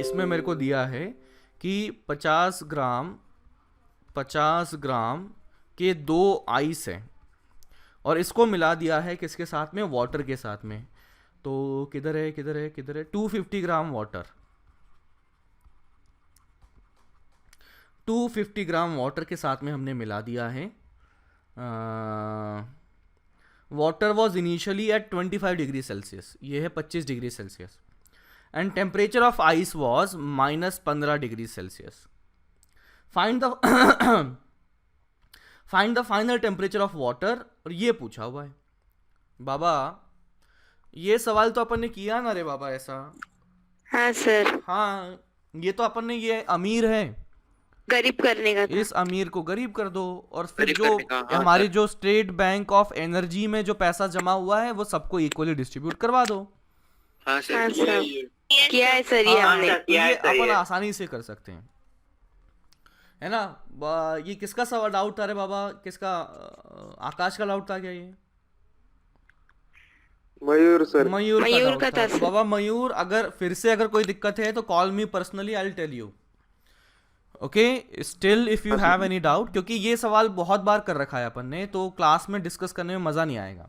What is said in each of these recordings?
इसमें मेरे को दिया है कि 50 ग्राम के 2 आइस हैं और इसको मिला दिया है किसके साथ में, वाटर के साथ में। तो किधर है 250 ग्राम वाटर, 250 ग्राम वाटर के साथ में हमने मिला दिया है। Water was initially at 25 degree Celsius, ये है 25 degree Celsius, and temperature of ice was -15 degree Celsius. Find the find the final temperature of water, और ये पूछा हुआ है। बाबा ये सवाल तो अपन ने किया ना रे बाबा, ऐसा? हाँ सर, हाँ, ये तो अपन ने, ये अमीर है, गरीब करने का था। इस अमीर को गरीब कर दो, और फिर गरीब जो करने का, हाँ हमारी सर। जो स्टेट बैंक ऑफ एनर्जी में जो पैसा जमा हुआ है वो सबको इक्वली डिस्ट्रीब्यूट करवा दो। हाँ हाँ सर। सर, किया है सर ये हाँ, हमने। तो ये अपन आसानी से कर सकते हैं, है ना? ये किसका सवाल डाउट था रे बाबा, किसका? आकाश का डाउट था क्या ये? मयूर सर। मयूर मयूर डाउट का था तो सर। बाबा मयूर, अगर फिर से अगर कोई दिक्कत है तो call me personally, I will tell you, okay? Still if you have any doubt, क्योंकि ये सवाल बहुत बार कर रखा है अपन ने, तो क्लास में डिस्कस करने में मज़ा नहीं आएगा,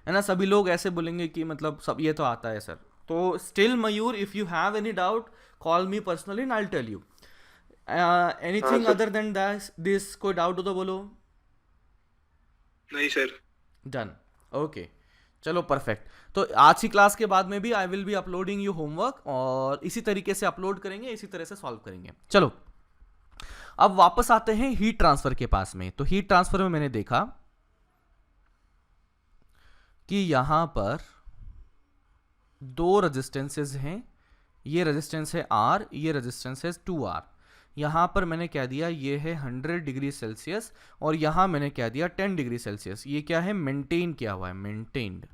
है ना? सभी लोग ऐसे बोलेंगे कि मतलब सब ये तो आता है सर। तो still Mayur, if you have any doubt call me personally and I will tell you. Anything other than this, कोई डाउट हो तो बोलो। नहीं सर। डन, ओके, चलो परफेक्ट। तो आज की क्लास के बाद में भी I will be uploading you homework, और इसी तरीके से अपलोड करेंगे, इसी तरह से सॉल्व करेंगे। चलो अब वापस आते हैं हीट ट्रांसफर के पास में। तो हीट ट्रांसफर में मैंने देखा कि यहां पर 2 रेजिस्टेंसेस हैं, ये रेजिस्टेंस है R, ये रेजिस्टेंस है 2R। यहां पर मैंने क्या दिया, ये है 100 डिग्री सेल्सियस, और यहां मैंने क्या दिया 10 डिग्री सेल्सियस। ये क्या है, मेंटेन किया हुआ है, मेंटेन्ड,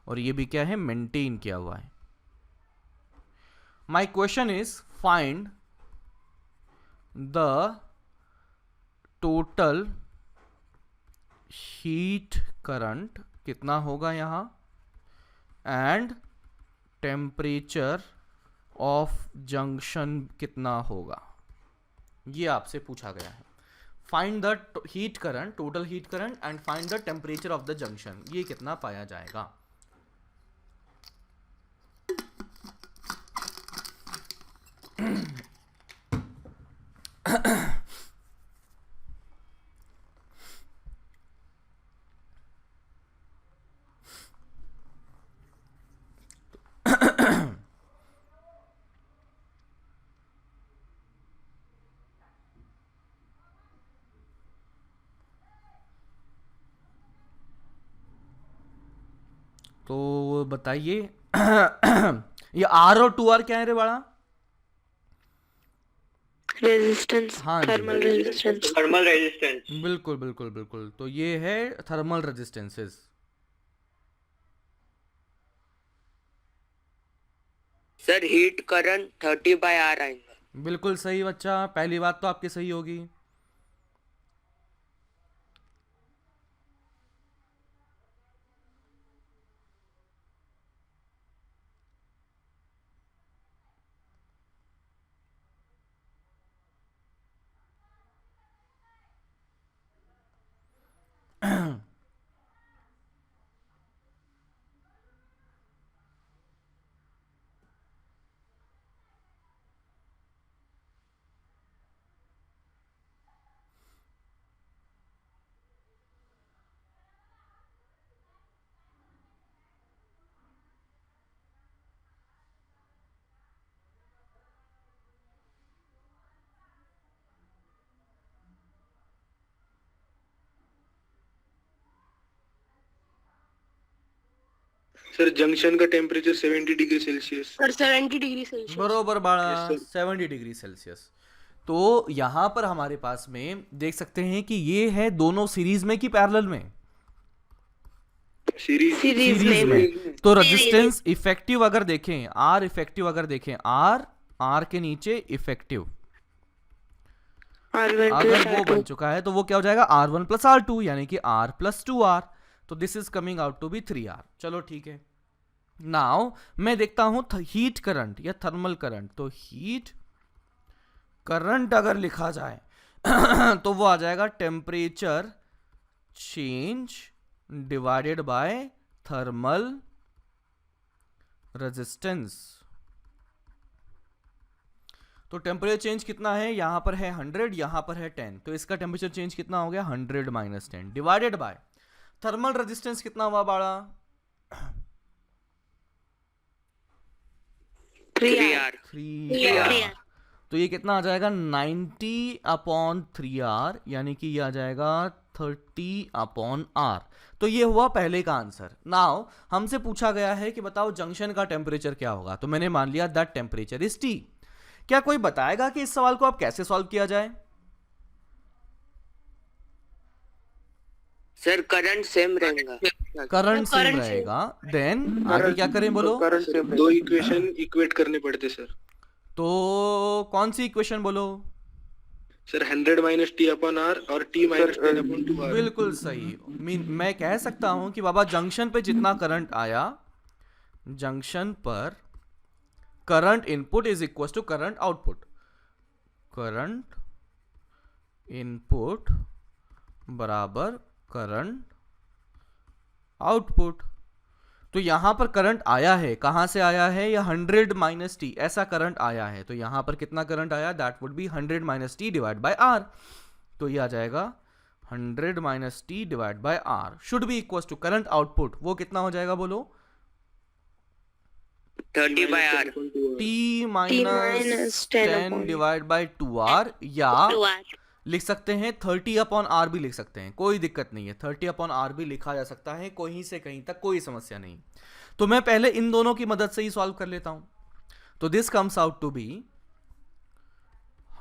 और ये भी क्या है, मेंटेन किया हुआ है। My question is find the total heat current, कितना होगा यहां, एंड टेम्परेचर ऑफ जंक्शन कितना होगा, ये आपसे पूछा गया है। Find the heat current, total heat current, and find the temperature of the junction, ये कितना पाया जाएगा। तो बताइए ये R और 2R क्या है रे बड़ा? रेजिस्टेंस, हाँ जी। Thermal resistance. Thermal resistance. बिल्कुल बिल्कुल बिल्कुल, तो ये है thermal resistances. Sir heat current 30/R आएगा। बिल्कुल सही बच्चा, पहली बात तो आपकी सही होगी। सर जंक्शन का temperature 70 degree Celsius. Sir 70 degree Celsius. बरोबर बाड़ा, Yes, sir. 70 degree Celsius. तो यहां पर हमारे पास में देख सकते हैं कि ये है दोनों सीरीज में कि पैरेलल में, सीरीज सीरीज में। तो रेजिस्टेंस इफेक्टिव अगर देखें, R इफेक्टिव अगर देखें, R के नीचे इफेक्टिव R1 अगर plus वो बन R2। चुका है तो वो क्या हो जाएगा, R1 प्लस R2, यानी कि R प्लस 2R। तो this is coming out to be 3R। चलो ठीक है, नाउ मैं देखता हूं हीट करंट या थर्मल करंट, तो हीट करंट अगर लिखा जाए तो वो आ जाएगा temperature change divided by thermal resistance. तो टेम्परेचर चेंज कितना है, यहां पर है 100, यहां पर है 10, तो इसका टेम्परेचर चेंज कितना हो गया 100 minus 10 divided by thermal resistance कितना हुआ बाड़ा, 3R 3R। तो ये कितना आ जाएगा 90/3R, यानी कि ये आ जाएगा 30/R। तो ये हुआ पहले का आंसर। नाउ हमसे पूछा गया है कि बताओ जंक्शन का टेम्परेचर क्या होगा, तो मैंने मान लिया दैट टेम्परेचर इज T। क्या कोई बताएगा कि इस सवाल को आप कैसे सॉल्व किया जाए? सर करंट सेम रहेगा। करंट सेम रहेगा, देन आगे क्या करें बोलो? दो इक्वेशन इक्वेट करने पड़ते सर। तो कौन सी इक्वेशन बोलो? Sir 100 minus T upon R और टी माइनस 10 अपॉन 2 आर। बिल्कुल सही। मैं कह सकता हूं कि बाबा जंक्शन पे जितना करंट आया, जंक्शन पर current input is equal to current output. Current input बराबर करंट आउटपुट। तो यहां पर करंट आया है, कहां से आया है? या 100 माइनस टी, ऐसा करंट आया है। तो यहां पर कितना करंट आया? That would be 100 minus T divide by R. तो ये आ जाएगा 100 minus T divide by R should be equal to current output. वो कितना हो जाएगा बोलो? 30/R। T minus 10 divide by 2R, या 2R लिख सकते हैं 30/R भी लिख सकते हैं, कोई दिक्कत नहीं है। 30/R भी लिखा जा सकता है, कहीं से कहीं तक कोई समस्या नहीं। तो मैं पहले इन दोनों की मदद से ही सॉल्व कर लेता हूं। तो this comes out to be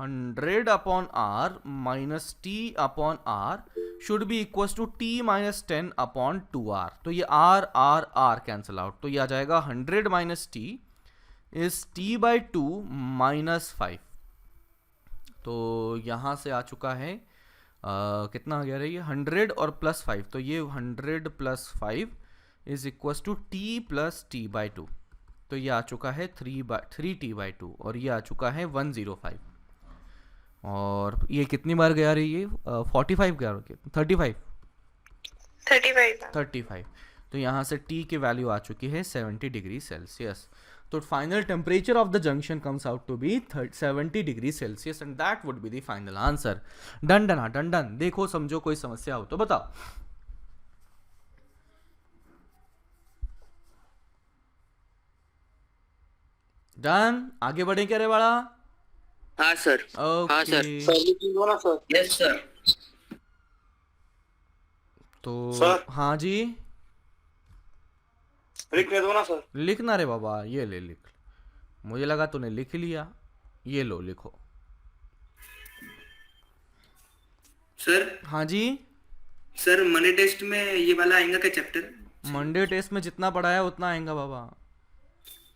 100/R minus T/R should be equal to T minus 10/2R। तो ये R R R cancel out, तो ये आ जाएगा 100 minus T is T/2 minus 5। तो यहां से आ चुका है कितना आ गया रही है 100 और प्लस 5, तो ये 100 plus 5 is equal to T plus T/2। तो ये आ चुका है 3T/2 और ये आ चुका है 105। और ये कितनी बार गया रही है 45 गया, 35 35। तो यहाँ से T की वैल्यू आ चुकी है 70 डिग्री सेल्सियस। तो final temperature of the junction comes out to be 70 degree Celsius and that would be the final answer. Done done, हाँ डन डन। देखो समझो, कोई समस्या हो तो बताओ। डन, आगे बढ़े क्या रे बड़ा? हाँ सर। हाँ सर। Okay, yes sir. तो सर। हाँ जी, लिखने दो ना सर। लिखना रे बाबा, ये ले लिख। मुझे लगा तूने लिख लिया, ये लो लिखो। सर हाँ जी, सर मनी टेस्ट में ये वाला आएगा क्या चैप्टर? मंडे टेस्ट में जितना पढ़ाया उतना आएगा बाबा।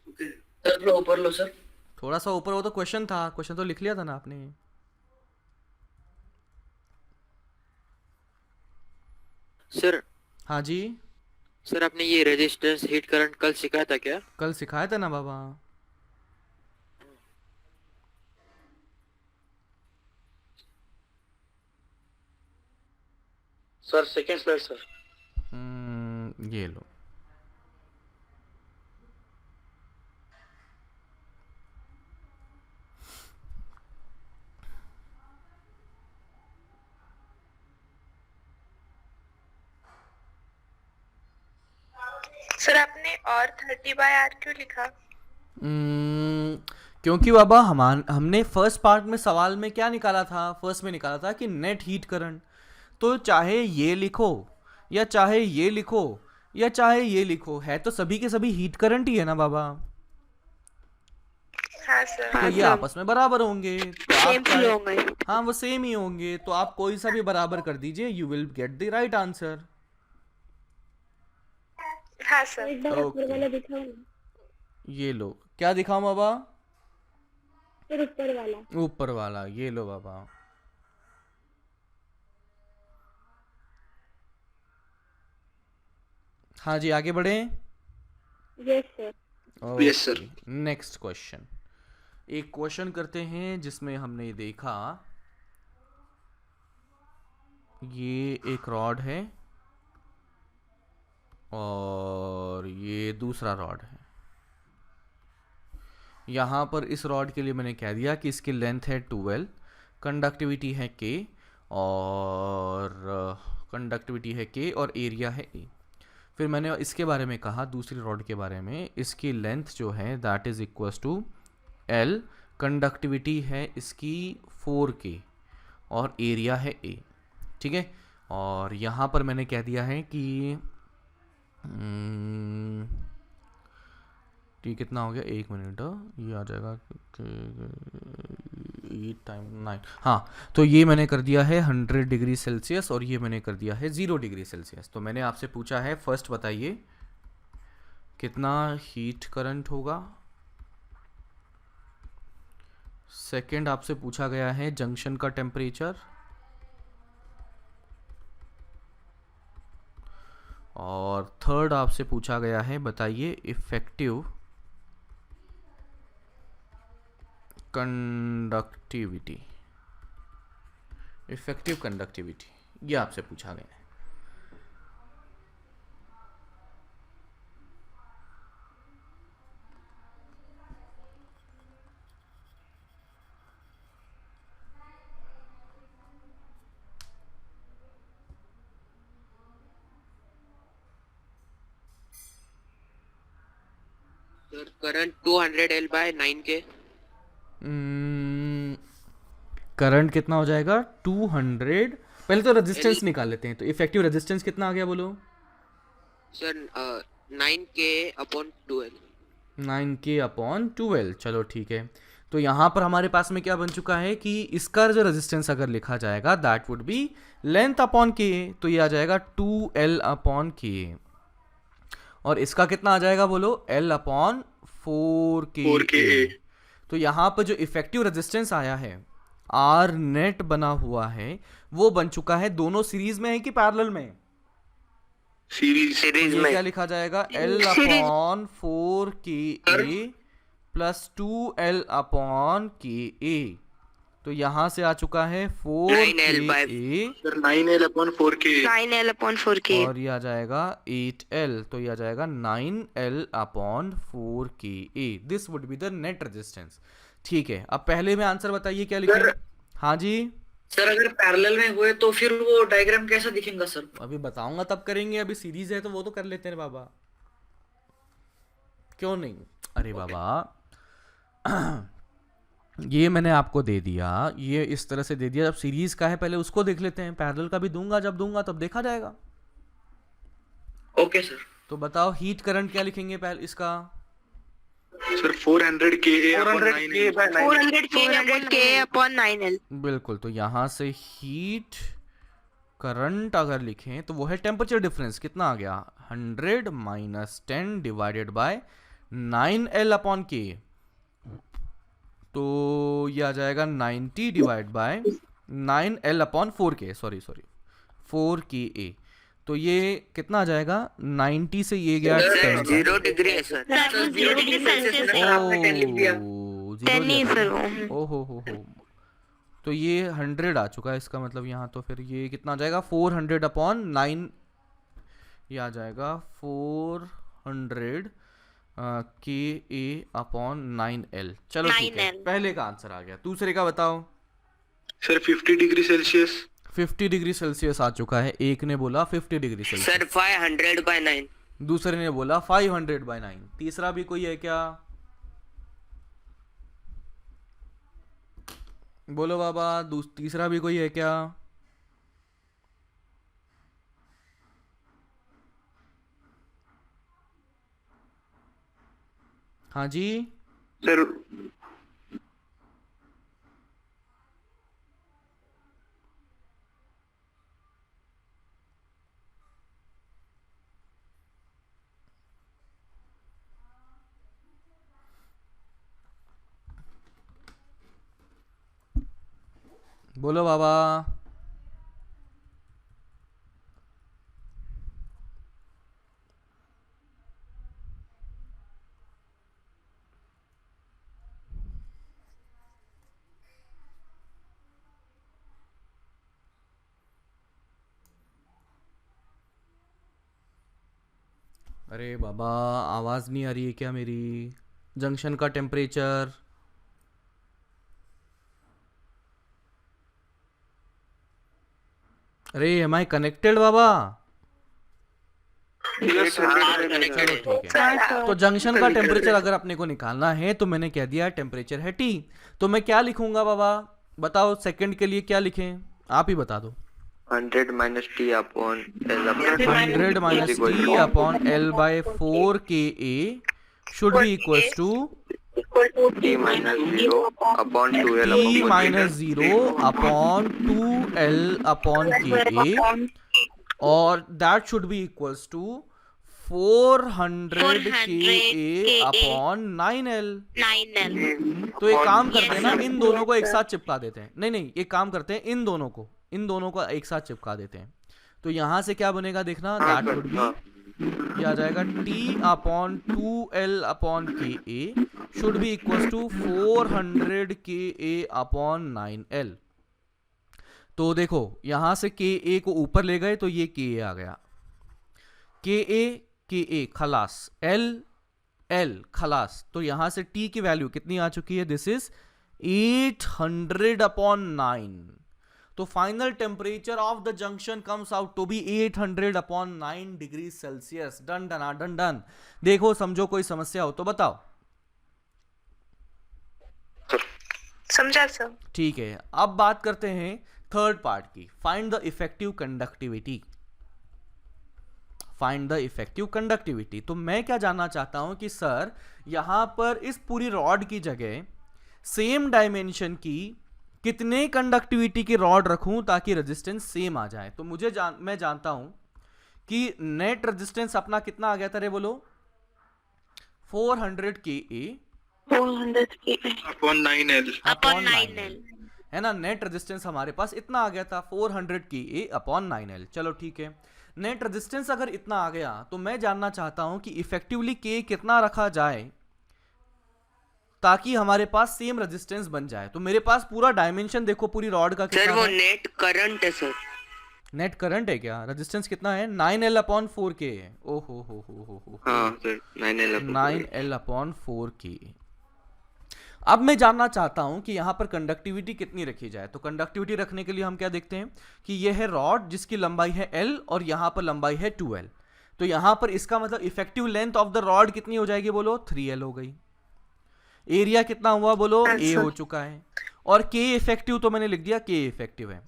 ओके सर, थोड़ा ऊपर लो सर। थोड़ा सा ऊपर, वो तो क्वेश्चन था, क्वेश्चन तो लिख लिया था ना आपने। सर हाँ जी, सर आपने ये रेजिस्टेंस हीट करंट कल सिखाया था क्या? कल सिखाया था ना बाबा। Sir second slide sir. ये लो। सर आपने और 30/R क्यों लिखा? क्योंकि बाबा हमने फर्स्ट पार्ट में सवाल में क्या निकाला था? फर्स्ट में निकाला था कि नेट हीट करंट। तो चाहे ये लिखो या चाहे ये लिखो या चाहे ये लिखो, है तो सभी के सभी हीट करंट ही है ना बाबा। हाँ सर। तो ये आपस में बराबर होंगे, तो आप सेम फ्लो होंगे। हाँ वो सेम ही होंगे, तो आप कोई सा भी बराबर कर दीजिए, you will get the right answer. हाँ सर। एक बार ऊपर वाला दिखाओ ना, ये लो, क्या दिखाऊं बाबा? फिर ऊपर वाला। ऊपर वाला, ये लो बाबा। हाँ जी, आगे बढ़े। Yes sir. Yes, sir. Next question, एक क्वेश्चन करते हैं जिसमें हमने देखा ये एक रॉड है और ये दूसरा रॉड है। यहाँ पर इस रॉड के लिए मैंने कह दिया कि इसकी लेंथ है 12, कंडक्टिविटी है K और एरिया है A। फिर मैंने इसके बारे में कहा, दूसरी रॉड के बारे में, इसकी लेंथ जो है that is equals to L, conductivity है इसकी 4K और एरिया है A। ठीक है, और यहाँ पर मैंने कह दिया है कि ये कितना हो गया, 1 मिनट, ये आ जाएगा 8 टाइम 9, हाँ। तो ये मैंने कर दिया है 100 डिग्री सेल्सियस और ये मैंने कर दिया है 0 डिग्री सेल्सियस। तो मैंने आपसे पूछा है फर्स्ट बताइए कितना हीट करंट होगा, सेकंड आपसे पूछा गया है जंक्शन का टेम्परेचर, और थर्ड आपसे पूछा गया है बताइए इफेक्टिव कंडक्टिविटी, ये आपसे पूछा गया है। Sir current 200 L by 9K। Current कितना हो जाएगा 200, पहले तो रेजिस्टेंस निकाल लेते हैं। तो इफेक्टिव रेजिस्टेंस कितना आ गया बोलो? Sir 9K upon 12। 9K upon 12, चलो ठीक है। तो यहाँ पर हमारे पास में क्या बन चुका है कि इसका जो रेजिस्टेंस अगर लिखा जाएगा that would B length upon K, तो ये आ जाएगा 2L अपॉन K, और इसका कितना आ जाएगा बोलो, L अपॉन 4K। तो यहाँ पर जो इफेक्टिव रेजिस्टेंस आया है R नेट बना हुआ है वो बन चुका है, दोनों सीरीज में है कि पैरेलल में? सीरीज ये क्या लिखा जाएगा, L upon 4KA plus 2L upon KA। तो यहाँ से आ चुका है 4KA sir 9L upon 4K। 9L upon 4K। और ये आ जाएगा 8L, तो ये आ जाएगा 9L upon 4KA। This would be the net resistance. ठीक है, अब पहले में आंसर बताइए क्या लिखे। हाँ जी सर, अगर पैरेलल में हुए तो फिर वो डायग्राम कैसा दिखेगा सर? अभी बताऊंगा तब करेंगे, अभी सीरीज है तो वो तो कर लेते हैं बाबा, क्यों नहीं। अरे बाबा ये मैंने आपको दे दिया, ये इस तरह से दे दिया। जब सीरीज का है पहले उसको देख लेते हैं, पैरेलल का भी दूंगा, जब दूंगा तब देखा जाएगा। Okay sir. तो बताओ हीट करंट क्या लिखेंगे पहले इसका? Sir 400 KA upon 9L। 400K upon 9L। बिल्कुल, तो यहाँ से हीट करंट अगर लिखें तो वो है टेम्परेचर डिफरेंस, कितना आ गया 100 minus 10 divided by 9L upon K। तो ये आ जाएगा 90 divide by 9L upon 4K, sorry 4KA। तो ये कितना आ जाएगा, 90 से ये गया 10। 0 डिग्री है सर। 0 डिग्री सेल्सियस है, आपने 10 लिख दिया। 10 ही सर वो। ओहो हो, तो ये 100 आ चुका है इसका मतलब यहाँ। तो फिर ये कितना आ जाएगा 400 अपॉन 9, ये आ जाएगा 400 KA अपॉन 9L। चलो ठीक है, 9L। पहले का आंसर आ गया। दूसरे का बताओ। Sir 50 degree Celsius. 50 degree Celsius आ चुका है, एक ने बोला 50 डिग्री सेल्सियस, सर 500 by 9। दूसरे ने बोला 500 बाय 9। तीसरा भी कोई है क्या? बोलो बाबा, तीसरा भी कोई है क्या? हाँ जी सर बोलो बाबा। अरे बाबा, आवाज नहीं आ रही है क्या मेरी? जंक्शन का टेम्परेचर। अरे एम आई कनेक्टेड बाबा? चलो ठीक है। तो जंक्शन का टेम्परेचर अगर अपने को निकालना है तो मैंने कह दिया टेम्परेचर है T। तो मैं क्या लिखूंगा बाबा? बताओ सेकंड के लिए क्या लिखें, आप ही बता दो। 100 minus T upon L upon 100 minus T upon L by 4 Ka should be equals to T minus 0 upon 2L T upon minus 0 upon 2L upon Ka, और that should be equals to 400 Ka upon 9L। 9L। तो एक काम करते हैं ना, इन दोनों को एक साथ चिपका देते हैं। नहीं नहीं, एक काम करते हैं, इन दोनों को एक साथ चिपका देते हैं। तो यहां से क्या बनेगा देखना, दैट वुड बी, ये आ जाएगा T upon 2L upon Ka should be equals to 400 Ka upon 9L। तो देखो यहां से Ka को ऊपर ले गए तो ये Ka आ गया, Ka खलास, L खलास। तो यहां से T की वैल्यू कितनी आ चुकी है? This is 800 upon 9। तो final temperature of the junction comes out to be 800 upon 9 degree Celsius. Done done done done. देखो समझो, कोई समस्या हो तो बताओ। समझा सर। ठीक है, अब बात करते हैं थर्ड पार्ट की, find the effective conductivity. Find the effective conductivity. तो मैं क्या जानना चाहता हूं कि सर यहां पर इस पूरी रॉड की जगह सेम डायमेंशन की कितने कंडक्टिविटी की रॉड रखूं ताकि रेजिस्टेंस सेम आ जाए। तो मैं जानता हूं कि नेट रेजिस्टेंस अपना कितना आ गया था, रे बोलो? 400 Ka 400 Ka upon 9L। Upon 9L। है ना, नेट रेजिस्टेंस हमारे पास इतना आ गया था 400 Ka अपॉन 9L। चलो ठीक है, नेट रेजिस्टेंस अगर इतना आ गया तो मैं जानना चाहता हूं कि इफेक्टिवली K कितना रखा जाए ताकि हमारे पास सेम रेजिस्टेंस बन जाए। तो मेरे पास पूरा डायमेंशन देखो, पूरी रॉड का सर कितना वो है? नेट करंट है सर। नेट करंट है क्या? रेजिस्टेंस कितना है? 9L अपॉन 4K है। ओ हो हाँ sir 9L upon 9L upon 4K। अब मैं जानना चाहता हूं कि यहां पर कंडक्टिविटी कितनी रखी जाए। तो कंडक्टिविटी रखने के लिए हम क्या देखते हैं कि यह है रॉड जिसकी लंबाई है L और यहां पर लंबाई है 2L। तो यहां पर इसका मतलब effective length of the rod कितनी हो जाएगी बोलो? 3L हो गई। एरिया कितना हुआ बोलो? A हो चुका है। और K इफेक्टिव तो मैंने लिख दिया, K इफेक्टिव है।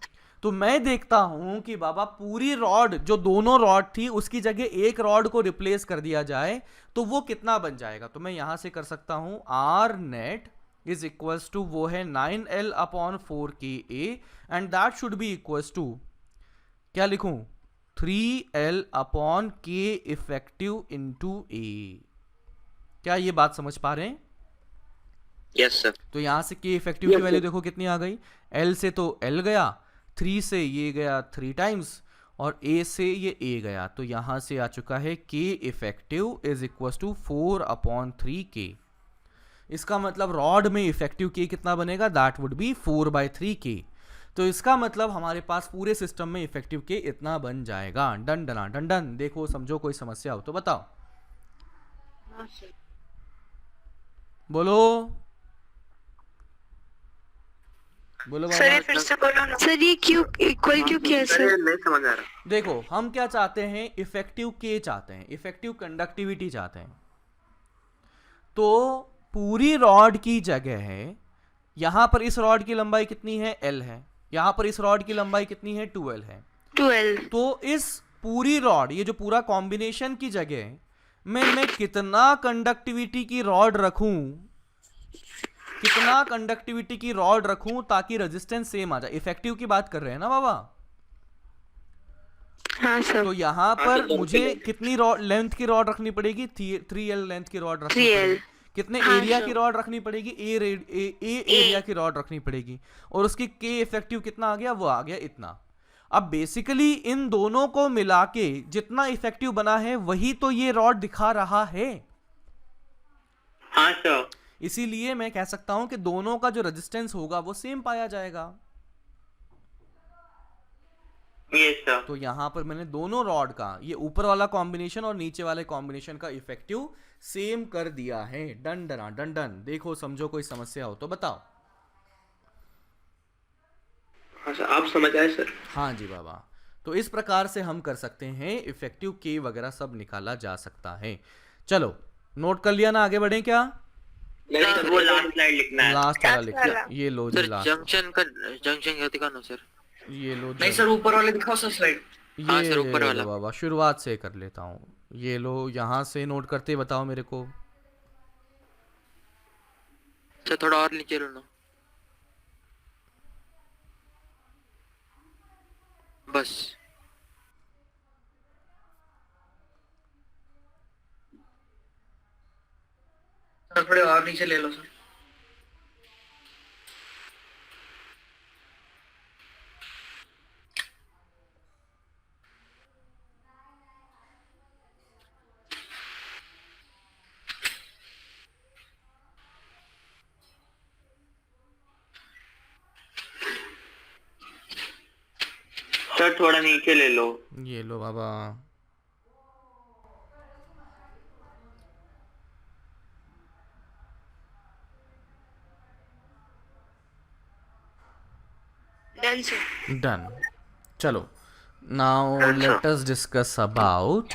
तो मैं देखता हूं कि बाबा पूरी रॉड, जो दोनों रॉड थी उसकी जगह एक रॉड को रिप्लेस कर दिया जाए तो वो कितना बन जाएगा। तो मैं यहां से कर सकता हूं R net is equals to, वो है 9L upon 4Ka and that should be equals to, क्या लिखूं? 3L upon K effective into A। क्या ये बात समझ पा रहे हैं? Yes sir. तो यहां से K इफेक्टिव की वैल्यू देखो कितनी आ गई। L से तो L गया, 3 से ये गया 3 टाइम्स, और A से ये A गया। तो यहां से आ चुका है K effective is equal to 4 upon 3K। इसका मतलब रॉड में इफेक्टिव K कितना बनेगा? That would be 4/3K। तो इसका मतलब हमारे पास पूरे सिस्टम में इफेक्टिव K इतना बन जाएगा। डन डना डन डन। देखो समझो, कोई समस्या हो तो बताओ। बोलो बोलो सर ये बाबा। फिर से बोलो ना। सर ये क्यों इक्वल क्यों किया सर? नहीं समझ आ रहा। देखो हम क्या चाहते हैं, इफेक्टिव K चाहते हैं, इफेक्टिव कंडक्टिविटी चाहते हैं। तो पूरी रॉड की जगह है, यहां पर इस रॉड की लंबाई कितनी है? L है। यहां पर इस रॉड की लंबाई कितनी है? 2L है। 12। तो इस पूरी रॉड, ये जो पूरा कॉम्बिनेशन की जगह में मैं कितना कंडक्टिविटी की रॉड रखूं, कितना कंडक्टिविटी की रॉड रखूं ताकि रेजिस्टेंस सेम आ जाए। इफेक्टिव की बात कर रहे हैं ना बाबा? हाँ सर। तो यहां पर मुझे कितनी रॉड लेंथ की रॉड रखनी पड़ेगी? 3L लेंथ की रॉड रखनी 3L। पड़ेगी। कितने हाँ एरिया सर। की रॉड रखनी पड़ेगी? ए एरिया की रॉड रखनी पड़ेगी। और उसकी K इफेक्टिव कितना आ गया? वो आ गया इतना। अब बेसिकली इन दोनों को मिला के जितना इफेक्टिव बना है वही तो ये रॉड दिखा रहा है। हाँ सर। इसीलिए मैं कह सकता हूं कि दोनों का जो रेजिस्टेंस होगा वो सेम पाया जाएगा। Yes sir. तो यहाँ पर मैंने दोनों रॉड का, ये ऊपर वाला कॉम्बिनेशन और नीचे वाले कॉम्बिनेशन का इफेक्टिव सेम कर दिया है। Done done done done. देखो समझो, कोई समस्या हो तो बताओ। हाँ सर, आप समझ आए सर? हाँ जी बाबा। तो इस प्रकार से हम कर सकते हैं, इफेक्टिव के वगैरह सब निकाला जा सकता है। चलो नोट कर लिया ना, आगे बढ़े क्या? नहीं सर, वो लास्ट स्लाइड लिखना है। लास्ट वाला Last लिख लिया, वाला। ये लो जी सर लास्ट। जंक्शन क्या दिखाना सर? ये लो नहीं सर, ऊपर वाले दिखाओ सर स्लाइड। हाँ ये सर, ऊपर लो वाला। बाबा, शुरुआत से कर लेता हूँ। ये लो, यहाँ से नोट करते बताओ मेरे को। सर थोड़ा और नीचे लो ना, बस। सर थोड़े और नीचे ले लो सर। सर थोड़ा नीचे ले लो। ये लो बाबा। Done, sir. डन। चलो now let us discuss about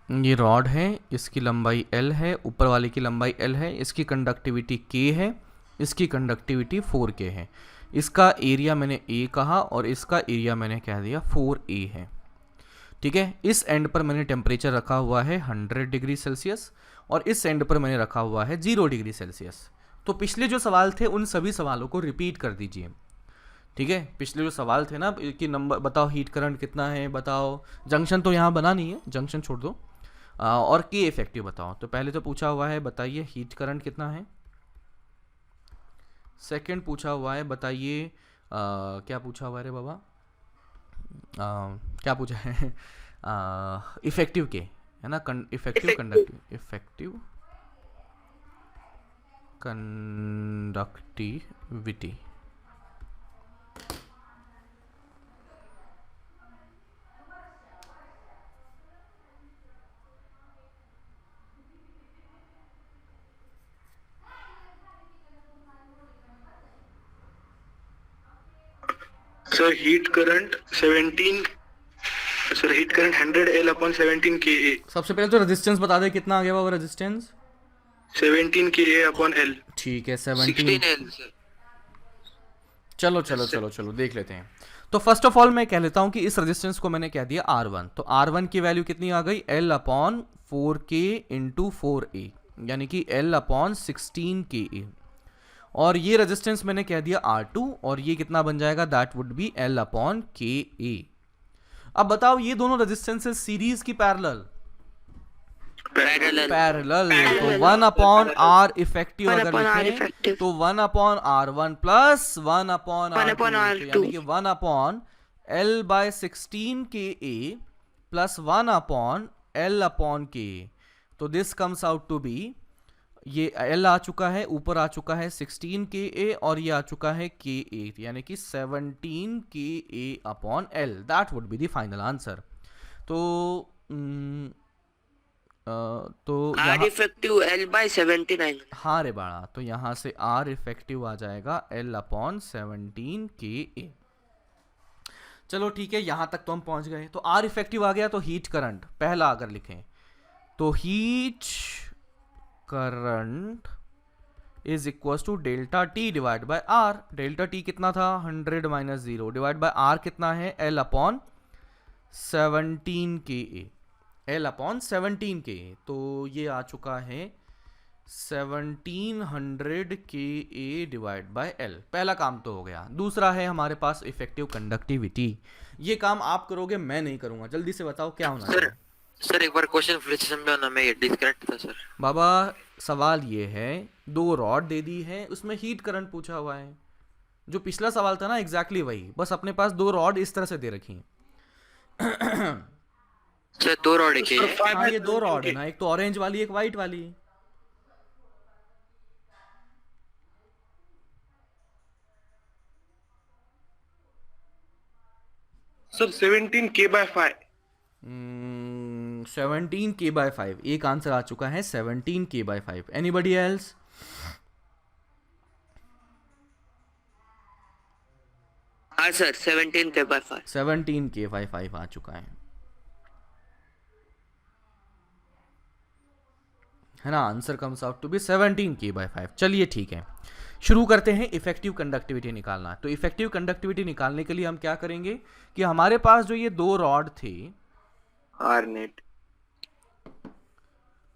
ये रॉड है, इसकी लंबाई L है, ऊपर वाले की लंबाई L है, इसकी कंडक्टिविटी K है, इसकी कंडक्टिविटी 4K है। इसका एरिया मैंने A कहा और इसका एरिया मैंने कह दिया 4A है। ठीक है। इस एंड पर मैंने टेम्परेचर रखा हुआ है 100 डिग्री सेल्सियस और इस एंड पर मैंने रखा हुआ है 0 डिग्री सेल्सियस। तो पिछले जो सवाल थे उन सभी सवालों को रिपीट कर दीजिए। ठीक है। पिछले जो सवाल थे ना कि नंबर बताओ, हीट करंट कितना है बताओ, जंक्शन तो यहाँ बना नहीं है, जंक्शन छोड़ दो, और के इफेक्टिव बताओ। तो पहले तो पूछा हुआ है बताइए हीट करंट कितना है। सेकंड पूछा हुआ है बताइए क्या पूछा हुआ है रे बाबा, क्या पूछा है, इफेक्टिव के है ना, effective conductivity. Sir heat current 100 L upon 17 KA। सबसे पहले तो रेजिस्टेंस बता दे कितना आ गया बाबा, रेजिस्टेंस 17 KA upon L। ठीक है 16 17। L sir. चलो देख लेते हैं। तो फर्स्ट ऑफ ऑल मैं कह लेता हूं कि इस रेजिस्टेंस को मैंने कह दिया R1। तो R1 की वैल्यू कितनी आ गई, L upon 4K into 4A, यानी कि L अपॉन 16 KA। और ये रेजिस्टेंस मैंने कह दिया R2 और ये कितना बन जाएगा, that would B L upon KA। अब बताओ ये दोनों रेजिस्टेंसेस सीरीज की पैरेलल? पैरेलल। तो 1 अपॉन R इफेक्टिव 1 अगर upon R लिखें effective. तो 1 upon R1 plus 1 upon 1 upon R2, R2. यानी कि 1 upon L by 16 KA plus 1 upon L upon KA। तो this comes out to be, ये L आ चुका है, ऊपर आ चुका है 16 KA और ये आ चुका है KA, यानी कि 17 KA upon L। That would be the final answer. तो R इफेक्टिव L by 79। हाँ रे बाड़ा, तो यहाँ से R इफेक्टिव आ जाएगा L अपॉन 17 KA। चलो ठीक है, यहाँ तक तो हम पहुँच गए। तो R इफेक्टिव आ गया, तो हीट करंट पहला अगर लिखें तो heat current is equal to delta T divide by R। Delta T कितना था, 100 माइनस 0 डिवाइड बाय R कितना है, L upon 17 KA। L upon 17 KA, तो ये आ चुका है 1700 KA डिवाइड बाय L। पहला काम तो हो गया। दूसरा है हमारे पास इफेक्टिव कंडक्टिविटी। ये काम आप करोगे, मैं नहीं करूंगा। जल्दी से बताओ क्या होना चाहिए। सर एक बार क्वेश्चन फिर से समझाना, मैं ये डिस्कनेक्ट था सर। बाबा सवाल ये है, 2 रॉड दे दी है, उसमें हीट करंट पूछा हुआ है, जो पिछला सवाल था ना एग्जैक्टली वही, बस अपने पास 2 रॉड इस तरह से दे रखी हैं। सर 2 रॉड है क्या? हाँ ये 2 रॉड है ना, एक तो ऑरेंज वाली एक वाइट वाली। Sir 17k/5। 17k/5 एक आंसर आ चुका है, 17k/5। Anybody else? हाँ सर 17k/5। 17k/5 आ चुका है ना। Answer comes out to be 17k/5। चलिए ठीक है, शुरू करते हैं इफेक्टिव कंडक्टिविटी निकालना। तो इफेक्टिव कंडक्टिविटी निकालने के लिए हम क्या करेंगे कि हमारे पास जो ये 2 रॉड थे, आर नेट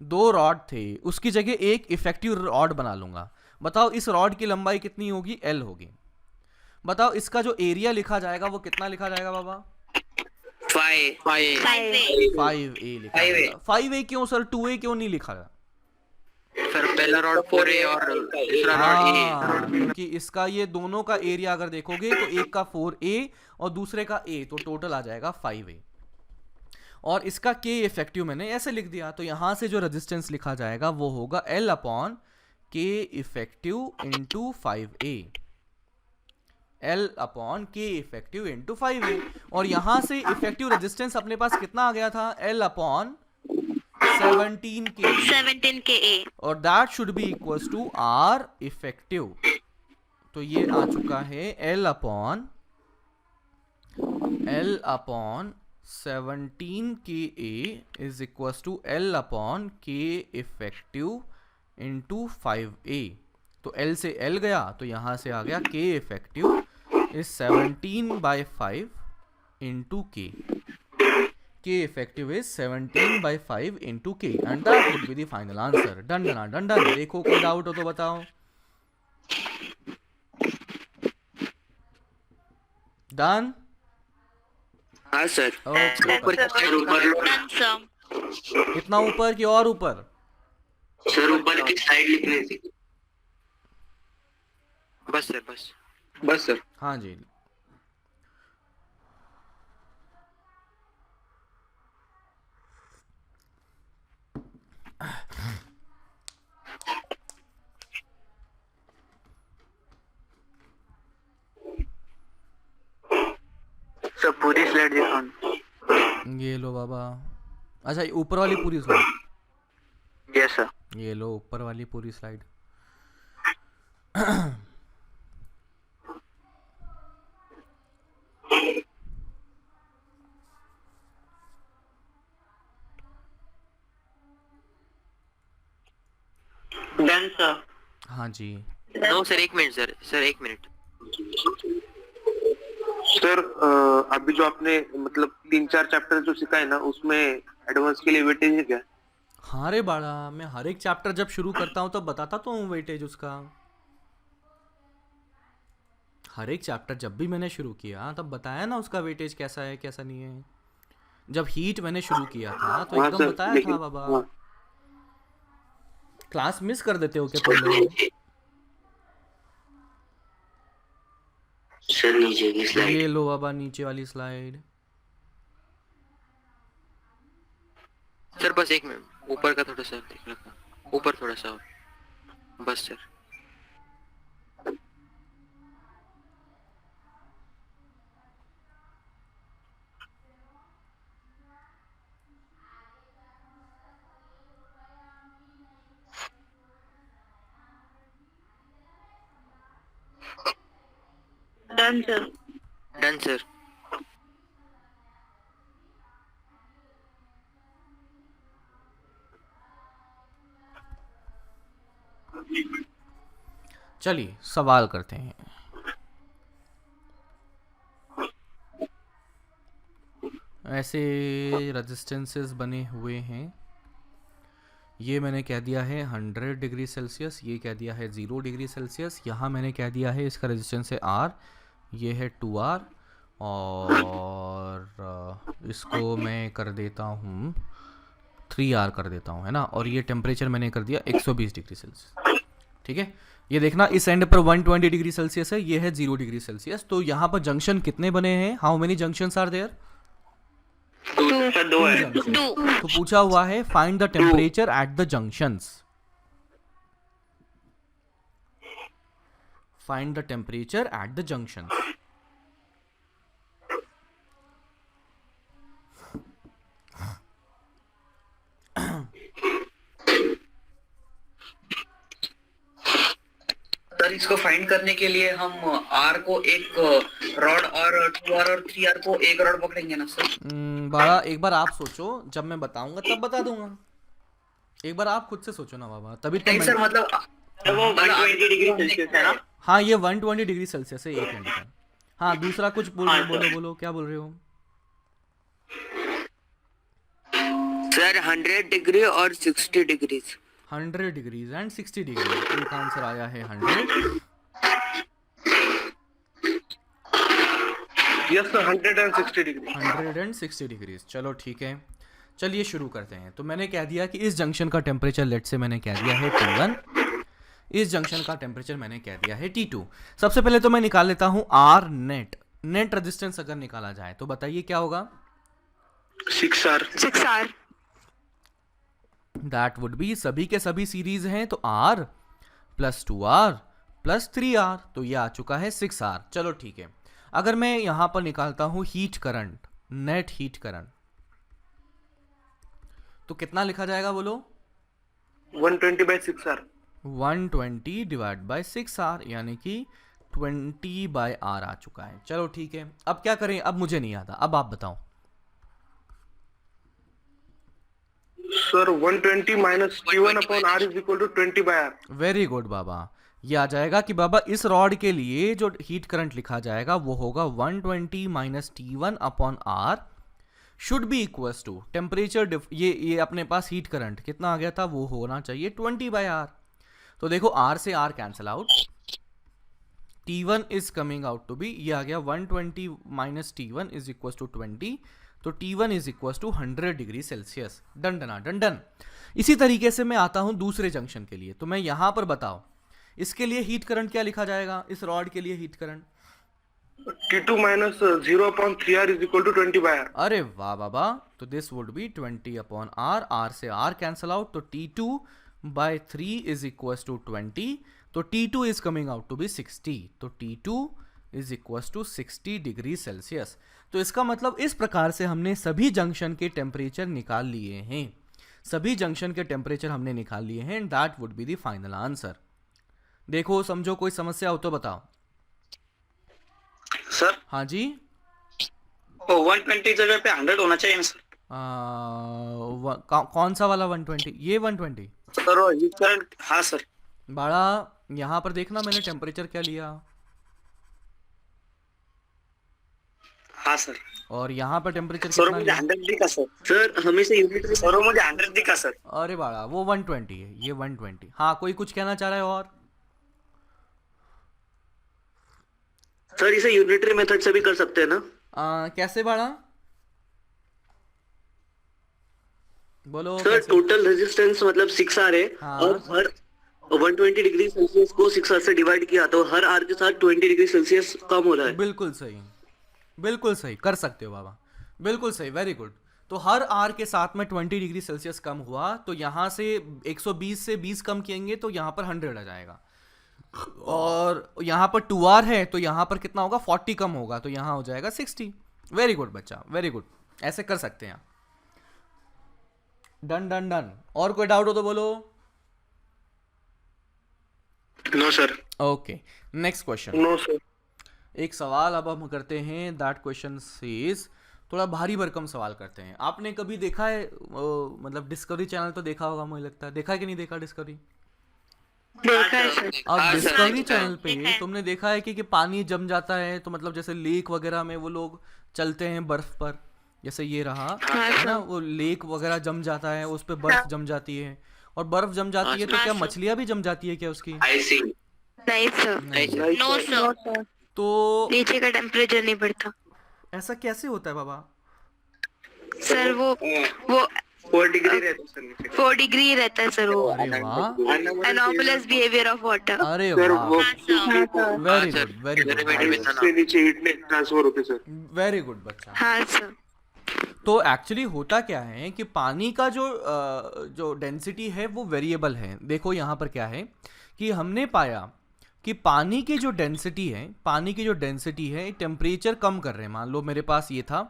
2 रॉड थे, उसकी जगह एक इफेक्टिव रॉड बना लूंगा। बताओ इस रॉड की लंबाई कितनी होगी? L होगी। बताओ इसका जो एरिया लिखा जाएगा वो कितना लिखा जाएगा बाबा? 5 5a लिखा जाएगा। 5a क्यों सर? 2a क्यों नहीं लिखा? सर पहला रॉड 4a और दूसरा रॉड a। क्योंकि इसका ये दोनों का एरिया अगर देखोगे तो एक का 4a और दूसरे का a, तो टोटल आ जाएगा 5a। और इसका k इफेक्टिव मैंने ऐसे लिख दिया, तो यहां से जो रेजिस्टेंस लिखा जाएगा वो होगा L/K effective into 5a। L/K effective into 5a। और यहां से इफेक्टिव रेजिस्टेंस अपने पास कितना आ गया था? L/17k। 17ka। और that should be equals to R effective. तो ये आ चुका है L/17ka is equals to L/K effective into 5a। तो L से L गया तो यहां से आ गया K effective is 17/5 into K। K effective is 17/5 into K and that would be the final answer. Done done done done. देखो कोई doubt हो तो बताओ। डन? हाँ सर। Okay, Done, sir. कितना ऊपर की और ऊपर? सर ऊपर की साइड लिखनी थी। बस सर बस। बस सर। हाँ जी। सर पूरी स्लाइड दिखाओ। ये लो बाबा। अच्छा ये ऊपर वाली पूरी स्लाइड? Yes sir. ये लो ऊपर वाली पूरी स्लाइड। Done sir. हाँ जी। No sir 1 minute sir 1 minute. Sir अभी जो आपने मतलब 3-4 चैप्टर जो सिखाए ना उसमें एडवांस के लिए वेटेज है क्या? हाँ रे बाड़ा, मैं हर एक चैप्टर जब शुरू करता हूँ तब बताता तो हूँ वेटेज उसका। हर एक चैप्टर जब भी मैंने शुरू किया तब बताया ना उसका वेटेज कैसा है कैसा नहीं है। जब हीट मैंने शुरू किया था तो हाँ एकदम सर, बताया लेकिन- था बाबा। हाँ। क्लास मिस कर देते हो क्या तुम लोग? सर नीचे की स्लाइड। ये लो बाबा नीचे वाली स्लाइड। सर बस 1 मिनट, ऊपर का थोड़ा सा देख लेना, ऊपर थोड़ा सा और। बस sir. Done, sir. Done sir. चलिए सवाल करते हैं। ऐसे रेजिस्टेंसेस बने हुए हैं। ये मैंने कह दिया है 100 डिग्री सेल्सियस, ये कह दिया है 0 डिग्री सेल्सियस। यहाँ मैंने कह दिया है इसका रेजिस्टेंस है R, ये है 2R और इसको मैं कर देता हूँ 3R कर देता हूँ, है ना। और ये टेम्परेचर मैंने कर दिया 120 डिग्री सेल्सियस, ठीक है। ये देखना इस एंड पर 120 डिग्री सेल्सियस है, ये है 0 डिग्री सेल्सियस। तो यहाँ पर जंक्शन कितने बने हैं? How many junctions are there? Sir 2 है। तो पूछा हुआ है find the temperature at the junctions. Find the temperature at the junctions. Sir इसको फाइंड करने के लिए हम आर को एक रॉड और 2R और 3R को एक रॉड पकड़ेंगे ना सर? बाबा एक बार आप सोचो, जब मैं बताऊंगा तब बता दूंगा। एक बार आप खुद से सोचो ना बाबा, तभी तो नहीं मैं... सर मतलब सर वो 120 डिग्री सेल्सियस है ना? हाँ ये 120 डिग्री सेल्सियस है एक एंड पर। हाँ दूसरा कुछ बोलो क्या बोल रहे हो? सर 100 डिग्री और 60 डिग्रीज। 100 degrees and 60 degree. एक आंसर आया है 100। Yes sir 160 degree. 160 डिग्रीज। चलो ठीक है, चलिए शुरू करते हैं। तो मैंने कह दिया कि इस जंक्शन का टेम्परेचर लेट से मैंने कह दिया है T1, इस जंक्शन का टेम्परेचर मैंने कह दिया है T2। सबसे पहले तो मैं निकाल लेता हूं R नेट। नेट रेजिस्टेंस अगर निकाला जाए तो बताइए क्या होगा? 6R। दैट वुड बी, सभी के सभी सीरीज हैं तो R plus 2R plus 3R, तो ये आ चुका है 6R। चलो ठीक है, अगर मैं यहां पर निकालता हूं heat current, net heat current, तो कितना लिखा जाएगा बोलो? 120/6R। 120 डिवाइड बाय 6R, यानी कि 20/R आ चुका है। चलो ठीक है, अब क्या करें? अब मुझे नहीं आता, अब आप बताओ। Sir 120 minus T1/R is equal to 20/R। Very good बाबा। ये आ जाएगा कि बाबा इस रॉड के लिए जो हीट करंट लिखा जाएगा वो होगा 120 minus T1/R should be equals to temperature. ये अपने पास हीट करंट कितना आ गया था, वो होना चाहिए 20/R। तो देखो R से R cancel out, T1 is coming out to be, ये आ गया 120 minus T1 is equals to 20, तो T1 is equals to 100 degree Celsius. डन डना डन डन। इसी तरीके से मैं आता हूं दूसरे जंक्शन के लिए। तो मैं यहां पर बताओ इसके लिए हीट करंट क्या लिखा जाएगा? इस रॉड के लिए heat current T2 minus 0/3R is equal to 20/R। अरे वाह बाबा, तो this would be 20/R। R से R कैंसल आउट, तो T2/3 इज इक्वल्स टू 20, तो T2 is coming out to be 60, तो T2 is equals to 60 degree Celsius. तो इसका मतलब इस प्रकार से हमने सभी जंक्शन के टेम्परेचर निकाल लिए हैं, सभी जंक्शन के टेम्परेचर हमने निकाल लिए हैं, and that would be the final answer. देखो समझो, कोई समस्या हो तो बताओ। सर हाँ जी, 120 जगह पे 100 होना चाहिए ना सर? कौन सा वाला 120? ये 120 सर वो हीट करंट, हाँ सर। बड़ा यहाँ पर देखना मैंने टेम्परेचर क्या लिया, हाँ सर। और यहाँ पर टेम्परेचर सर कितना मुझे लिया? 100 दिखा सर। सर हमेशा यूनिट में सर मुझे 100 दिखा सर। अरे बड़ा वो 120 है, ये 120। हाँ कोई कुछ कहना चाह रहा है और? सर इसे यूनिटरी मेथड से भी कर सकते हैं ना? कैसे बड़ा बोलो सर कैसे? टोटल रेजिस्टेंस मतलब 6R है, हाँ। और हर 120 डिग्री सेल्सियस को 6R से डिवाइड किया तो हर R के साथ 20 डिग्री सेल्सियस कम हो रहा है। बिल्कुल सही, बिल्कुल सही, कर सकते हो बाबा, बिल्कुल सही, वेरी गुड। तो हर R के साथ में 20 डिग्री सेल्सियस कम हुआ, तो यहाँ से 120 से 20 कम किएंगे तो यहाँ पर 100 आ जाएगा, और यहाँ पर 2R है तो यहाँ पर कितना होगा? 40 कम होगा, तो यहाँ हो जाएगा 60। वेरी गुड बच्चा, वेरी गुड, ऐसे कर सकते हैं। Done done done. और कोई डाउट हो तो बोलो। No sir. Okay, next question. No sir. एक सवाल अब हम करते हैं, दैट क्वेश्चन सेज, थोड़ा भारी भरकम सवाल करते हैं। आपने कभी देखा है मतलब डिस्कवरी चैनल तो देखा होगा, मुझे लगता है, देखा है कि नहीं देखा डिस्कवरी? देखा है सर। अब हाँ, डिस्कवरी देखा है। चैनल पे तुमने देखा है कि पानी जम जाता है, तो मतलब जैसे लेक वगैरह में वो लोग चलते हैं बर्फ पर, जैसे ये रहा है ना, वो लेक वगैरह जम जाता है, उस पे बर्फ जम जाती है, और बर्फ जम जाती है तो क्या मछलियां भी जम जाती है क्या उसकी? आई सी। नहीं सर। नो सर, तो नीचे का टेम्परेचर नहीं बढ़ता ऐसा कैसे होता है बाबा? सर। वो 4 डिग्री रहता है सर। 4 डिग्री रहता है सर वो। अरे वाह, एनोमलस बिहेवियर ऑफ वाटर। अरे सर वाह, वो वेरी गुड, वेरी गुड, से नीचे हीट नहीं ट्रांसफर होती सर। वेरी गुड बच्चा। हाँ सर। तो एक्चुअली होता क्या है कि पानी का जो डेंसिटी है वो वेरिएबल है। देखो यहाँ पर क्या है कि हमने पाया कि पानी की जो डेंसिटी है टेम्परेचर कम कर रहे हैं। मान लो मेरे पास ये था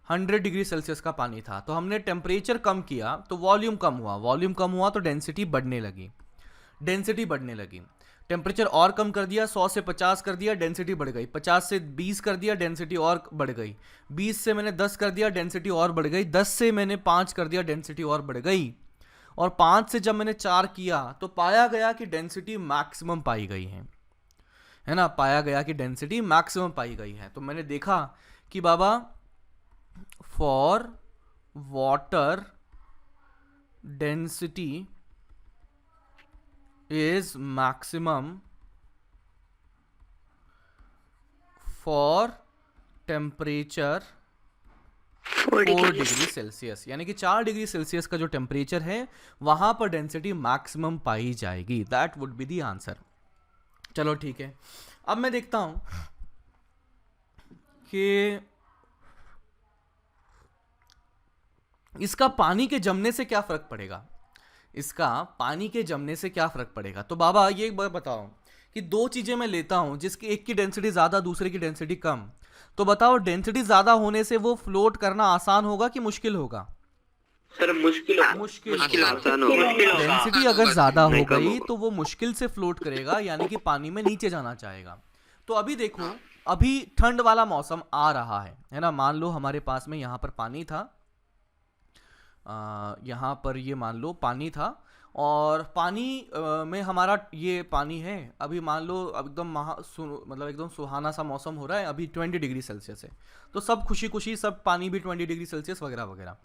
100 डिग्री सेल्सियस का पानी था, तो हमने टेम्परेचर कम किया तो वॉल्यूम कम हुआ तो डेंसिटी बढ़ने लगी। टेम्परेचर और कम कर दिया, 100 से 50 कर दिया, डेंसिटी बढ़ गई। 50 से 20 कर दिया, डेंसिटी और बढ़ गई। 20 से मैंने 10 कर दिया, डेंसिटी और बढ़ गई। 10 से मैंने 5 कर दिया, डेंसिटी और बढ़ गई। और 5 से जब मैंने 4 किया तो पाया गया कि डेंसिटी मैक्सिमम पाई गई है ना, पाया गया कि डेंसिटी मैक्सिमम पाई गई है। तो मैंने देखा कि बाबा for water density is maximum for temperature 4 degree Celsius, यानी कि 4 डिग्री सेल्सियस का जो टेम्परेचर है वहां पर डेंसिटी मैक्सिमम पाई जाएगी। That would be the answer. चलो ठीक है, अब मैं देखता हूं कि इसका पानी के जमने से क्या फर्क पड़ेगा। तो बाबा ये एक बार बताओ कि दो चीजें मैं लेता हूं जिसकी एक की डेंसिटी ज्यादा दूसरे की डेंसिटी कम, तो बताओ डेंसिटी ज्यादा होने से वो फ्लोट करना आसान होगा कि मुश्किल होगा? सर मुश्किल आसान होगा। डेंसिटी अगर ज्यादा हो गई तो वो मुश्किल से फ्लोट करेगा, यानी कि पानी में नीचे जाना चाहेगा। तो अभी देखो, अभी ठंड वाला मौसम आ रहा है ना। मान लो हमारे पास में यहाँ पर पानी था, यहाँ पर ये मान लो पानी था, और पानी में हमारा ये पानी है। अभी मान लो एकदम मतलब एकदम सुहाना सा मौसम हो रहा है, अभी 20 डिग्री सेल्सियस है, तो सब खुशी खुशी सब पानी भी 20 डिग्री सेल्सियस वगैरह वगैरह।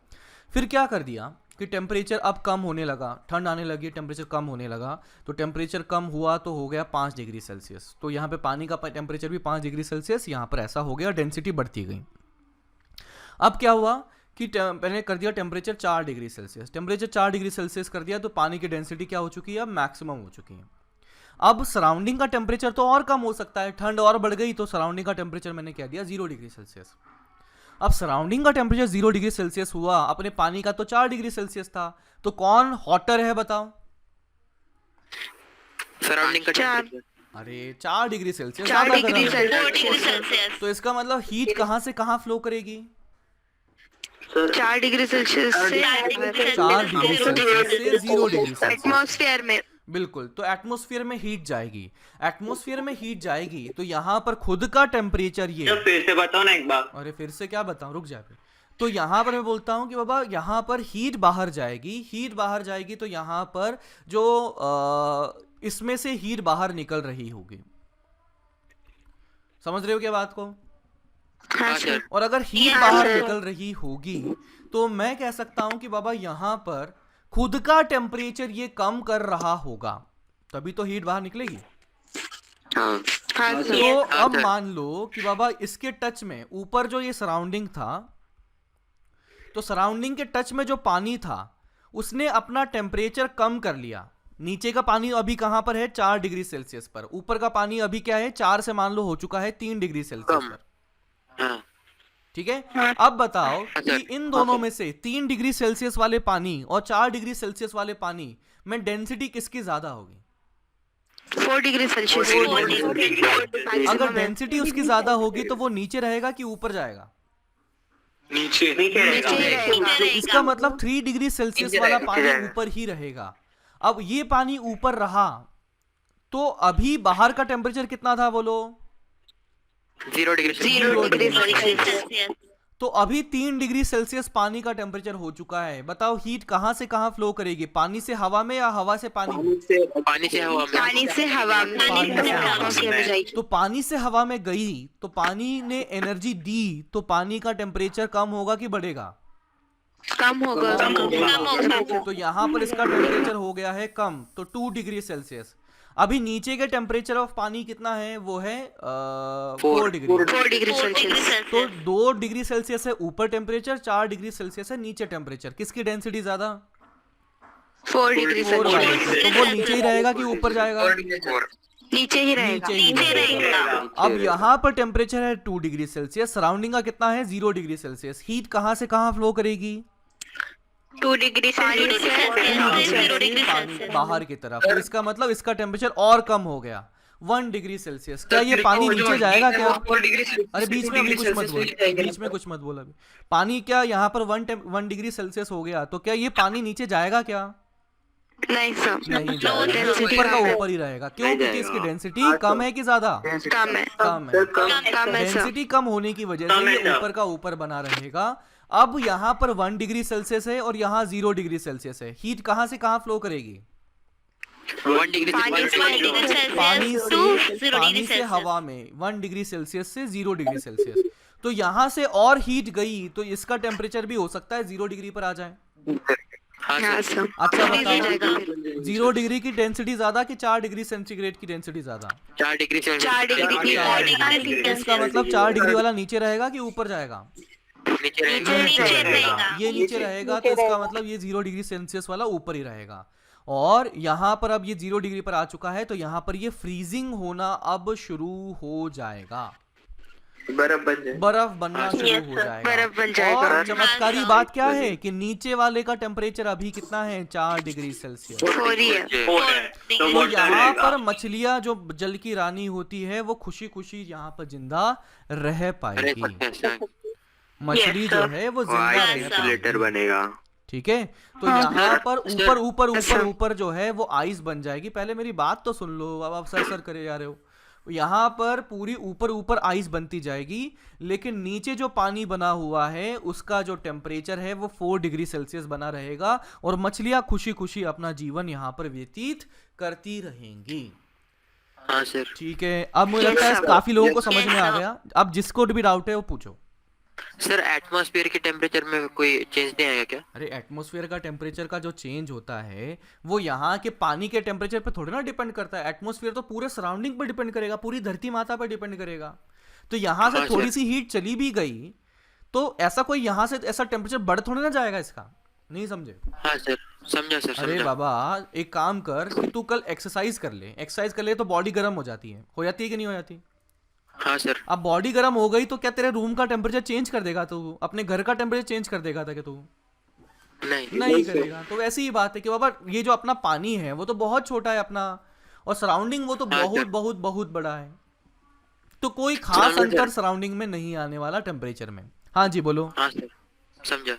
फिर क्या कर दिया कि टेम्परेचर अब कम होने लगा, ठंड आने लगी, टेम्परेचर कम होने लगा, तो टेम्परेचर कम हुआ तो हो गया 5 डिग्री सेल्सियस। तो यहाँ पे पानी का टेम्परेचर भी 5 डिग्री सेल्सियस, यहाँ पर ऐसा हो गया, डेंसिटी बढ़ती गई। अब क्या हुआ कि मैंने कर दिया temperature 4 degree Celsius, temperature 4 degree Celsius कर दिया तो पानी की डेंसिटी क्या हो चुकी है, अब मैक्सिमम हो चुकी है। अब सराउंडिंग का टेम्परेचर तो और कम हो सकता है, ठंड और बढ़ गई तो सराउंडिंग का टेम्परेचर मैंने कह दिया 0 डिग्री सेल्सियस। अब सराउंडिंग का टेम्परेचर 0 डिग्री सेल्सियस हुआ, अपने पानी का तो 4 डिग्री सेल्सियस था, तो कौन हॉटर है बताओ? सराउंडिंग का टेम्परेचर। अरे 4 डिग्री सेल्सियस 4 ज्यादा डिग्री गर्म है। सेल्सियस। तो इसका मतलब हीट कहां से कहां फ्लो करेगी? 4 डिग्री सेल्सियस से 4 डिग्री सेल्सियस से 0 डिग्री सेल्सियस एटमॉस्फेयर में। बिल्कुल, तो एटमॉस्फेयर में हीट जाएगी। एटमॉस्फेयर में हीट जाएगी तो यहाँ पर खुद का टेम्परेचर ये, फिर से बताओ ना एक बार। अरे फिर से क्या बताऊं, रुक जा। तो यहाँ पर मैं बोलता हूँ कि बाबा यहाँ पर हीट बाहर जाएगी, तो यहाँ पर जो इसमें से हीट बाहर निकल रही होगी। समझ रहे हो क्या बात को? हाँ सर। और अगर हीट बाहर निकल रही होगी तो मैं कह सकता हूं कि बाबा यहां पर खुद का टेम्परेचर ये कम कर रहा होगा, तभी तो हीट बाहर निकलेगी। हाँ तो सर। अब मान लो कि बाबा इसके टच में ऊपर जो ये सराउंडिंग था, तो सराउंडिंग के टच में जो पानी था उसने अपना टेम्परेचर कम कर लिया। नीचे का पानी अभी कहां पर है, 4 डिग्री सेल्सियस पर। ऊपर का पानी अभी क्या है, 4 से मान लो हो चुका है 3 डिग्री सेल्सियस पर। हाँ। ठीक है, अब बताओ कि इन दोनों में से 3 डिग्री सेल्सियस वाले पानी और 4 डिग्री सेल्सियस वाले पानी में डेंसिटी किसकी ज्यादा होगी? 4 डिग्री सेल्सियस। अगर डेंसिटी उसकी ज्यादा होगी तो वो नीचे रहेगा कि ऊपर जाएगा? नीचे नीचे इसका मतलब 3 डिग्री सेल्सियस वाला पानी ऊपर ही रहेगा। अब ये पानी ऊपर रहा तो अभी बाहर का टेम्परेचर कितना था बोलो? 0 डिग्री सेल्सियस। तो अभी 3 डिग्री सेल्सियस पानी का टेम्परेचर हो चुका है। बताओ हीट कहां से कहां फ्लो करेगी, पानी से हवा में या हवा से पानी में? पानी से हवा में। पानी से हवा में। तो पानी से हवा में गई तो पानी ने एनर्जी दी, तो पानी का टेम्परेचर कम होगा कि बढ़ेगा? कम होगा। तो यहाँ पर इसका टेम्परेचर हो गया है कम, तो 2 डिग्री सेल्सियस। अभी नीचे के टेम्परेचर ऑफ पानी कितना है, वो है 4 डिग्री। 4 degree Celsius. तो 2 डिग्री सेल्सियस है ऊपर टेम्परेचर, 4 डिग्री सेल्सियस है नीचे टेम्परेचर। किसकी डेंसिटी ज्यादा? 4 डिग्री 4 वाले सेल्सियस। की। तो वो नीचे ही रहेगा कि ऊपर जाएगा? नीचे ही रहेगा। नीचे ही रहेगा। अब यहाँ पर टेम्परेचर है 2 डिग्री सेल्सियस, सराउंडिंग का कितना है 0 डिग्री सेल्सियस। हीट कहाँ से कहाँ फ्लो करेगी? 2 डिग्री सेल्सियस से 0 डिग्री सेल्सियस। बाहर की तरफ। तो इसका मतलब इसका टेम्परेचर और कम हो गया 1 डिग्री सेल्सियस। क्या ये पानी नीचे जाएगा क्या? अरे बीच में अभी कुछ मत बोल, बीच में कुछ मत बोल अभी। पानी क्या यहाँ पर 1 डिग्री सेल्सियस हो गया, तो क्या ये पानी नीचे जाएगा क्या? नहीं सर, नहीं जाएगा, ऊपर का ऊपर ही रहेगा। क्यों? क्योंकि इसकी डेंसिटी कम है कि ज्यादा? कम है। कम है। कम है सर। डेंसिटी कम होने की वजह से ये ऊपर का ऊपर बना रहेगा। अब यहाँ पर 1 डिग्री सेल्सियस है और यहाँ 0 डिग्री सेल्सियस है। हीट कहाँ से कहाँ फ्लो करेगी? 1 डिग्री पानी से हवा में 1 डिग्री सेल्सियस से 0 डिग्री सेल्सियस। तो यहाँ से और हीट गई तो इसका टेम्परेचर भी हो सकता है 0 डिग्री पर आ जाए। हाँ सर। अच्छा बताओ, 0 डिग्री की डेंसिटी ज्यादा कि 4 डिग्री सेंटीग्रेड की डेंसिटी ज्यादा? 4 डिग्री 4 डिग्री। इसका मतलब 4 डिग्री वाला नीचे रहेगा कि ऊपर जाएगा? नीचे रहेगा। ये नीचे रहेगा, तो इसका मतलब ये 0 डिग्री सेल्सियस वाला ऊपर ही रहेगा। और यहाँ पर अब ये 0 डिग्री पर आ चुका है, तो यहाँ पर ये फ्रीजिंग होना अब शुरू हो जाएगा। बर्फ बन जाए, बर्फ बनना शुरू हो जाएगा। बर्फ बन जाएगा। और चमत्कारी बात क्या है कि नीचे वाले का टेम्परेचर अभी कितना है 4 डिग्री सेल्सियस। 4 ही है। तो यहाँ पर मछलियां जो जल की रानी होती है वो खुशी खुशी यहाँ पर जिंदा रह पाएगी। मछली जो है वो जिंदा रह पाएगी। बनेगा। ठीक है, तो यहाँ पर ऊपर ऊपर ऊपर ऊपर जो है वो आइस बन जाएगी। पहले मेरी बात तो सुन लो, अब आप सर करे जा रहे हो। यहाँ पर पूरी ऊपर ऊपर आइस बनती जाएगी, लेकिन नीचे जो पानी बना हुआ है उसका जो टेम्परेचर है वो 4 डिग्री सेल्सियस बना रहेगा और मछलियां खुशी खुशी अपना जीवन यहाँ पर व्यतीत करती रहेंगी। हाँ सर। ठीक है, अब मुझे लगता है काफी लोगों को समझ में आ गया। अब जिसको भी डाउट है वो पूछो। सर एटमॉस्फेयर के टेम्परेचर में कोई चेंज नहीं आएगा क्या? अरे एटमॉस्फेयर का टेम्परेचर का जो चेंज होता है वो यहाँ के पानी के टेम्परेचर पे थोड़ी ना डिपेंड करता है। एटमॉस्फेयर तो पूरे सराउंडिंग पर डिपेंड करेगा, पूरी धरती माता पर डिपेंड करेगा। तो यहाँ से थोड़ी सी हीट चली भी गई तो ऐसा कोई यहाँ से ऐसा टेम्परेचर बढ़ थोड़ी ना जाएगा इसका। नहीं समझे? हाँ सर, समझा सर, समझा। अरे बाबा एक काम कर कि तू कल एक्सरसाइज कर ले। एक्सरसाइज कर ले तो बॉडी गर्म हो जाती है कि नहीं हो जाती? हाँ सर। अब बॉडी गर्म हो गई तो क्या तेरे रूम का टेम्परेचर चेंज कर देगा तू? अपने घर का टेम्परेचर चेंज कर देगा था कि तू? नहीं करेगा। तो वैसी ही बात है कि बाबा ये जो अपना पानी है वो तो बहुत छोटा है अपना, और सराउंडिंग वो तो बहुत बहुत बहुत बड़ा है। तो कोई खास अंतर सराउंडिंग में नहीं आने वाला टेम्परेचर में। हाँ जी बोलो। हाँ सर, समझा।